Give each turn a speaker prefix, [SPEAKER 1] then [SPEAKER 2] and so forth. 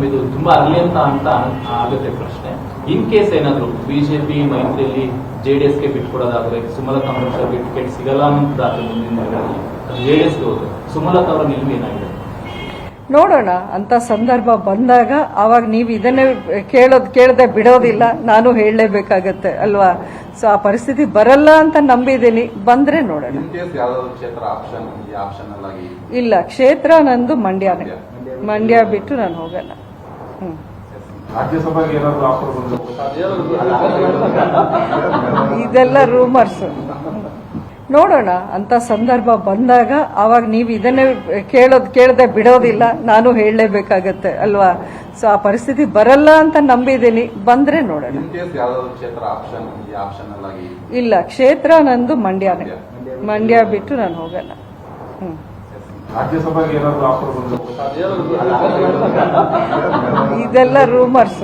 [SPEAKER 1] ಇದು ತುಂಬಾ ಅರ್ಲಿ ಅಂತ ಆಗುತ್ತೆ ಪ್ರಶ್ನೆ. ಇನ್ ಕೇಸ್ ಏನಾದ್ರು ಬಿಜೆಪಿ ಮೈತ್ರಿಯಲ್ಲಿ ಜೆಡಿಎಸ್ಗೆ ಬಿಟ್ಕೊಡೋದಾದ್ರೆ ಸುಮಲತಾ ಅವರಿಗೆ ಟಿಕೆಟ್ ಸಿಗಲ್ಲ ಅನ್ನೋದಾದ್ರೆ ಮುಂದಿನ ದಿನಗಳಲ್ಲಿ ಜೆಡಿಎಸ್ಗೆ ಹೋದ್ರೆ ಸುಮಲತಾ ಅವರ ನಿಲುವು ಏನಾಗಿದೆ
[SPEAKER 2] ನೋಡೋಣ. ಅಂತ ಸಂದರ್ಭ ಬಂದಾಗ ಅವಾಗ ನೀವು ಇದನ್ನೇ ಕೇಳದೆ ಬಿಡೋದಿಲ್ಲ, ನಾನು ಹೇಳಲೇಬೇಕಾಗತ್ತೆ ಅಲ್ವಾ. ಸೊ ಆ ಪರಿಸ್ಥಿತಿ ಬರಲ್ಲ ಅಂತ ನಂಬಿದ್ದೀನಿ, ಬಂದ್ರೆ ನೋಡೋಣ. ಇಲ್ಲ, ಕ್ಷೇತ್ರ ನಂದು ಮಂಡ್ಯನೇ. ಮಂಡ್ಯ ಬಿಟ್ಟು ನಾನು ಹೋಗಲ್ಲ. ಇದೆಲ್ಲ ರೂಮರ್ಸ್. ನೋಡೋಣ. ಅಂತ ಸಂದರ್ಭ ಬಂದಾಗ ಅವಾಗ ನೀವು ಇದನ್ನೇ ಕೇಳದೆ ಬಿಡೋದಿಲ್ಲ, ನಾನು ಹೇಳಲೇಬೇಕಾಗತ್ತೆ ಅಲ್ವಾ. ಸೊ ಆ ಪರಿಸ್ಥಿತಿ ಬರಲ್ಲ ಅಂತ ನಂಬಿದ್ದೀನಿ, ಬಂದ್ರೆ ನೋಡೋಣ. ಇಲ್ಲ, ಕ್ಷೇತ್ರ ನಂದು ಮಂಡ್ಯನೇ. ಮಂಡ್ಯ ಬಿಟ್ಟು ನಾನು ಹೋಗಲ್ಲ.
[SPEAKER 3] ರಾಜ್ಯಸಭೆಗೆ ಏನಾದ್ರು ಆಫರ್ ಬಂದು
[SPEAKER 2] ಇದೆಲ್ಲ ರೂಮರ್ಸ್.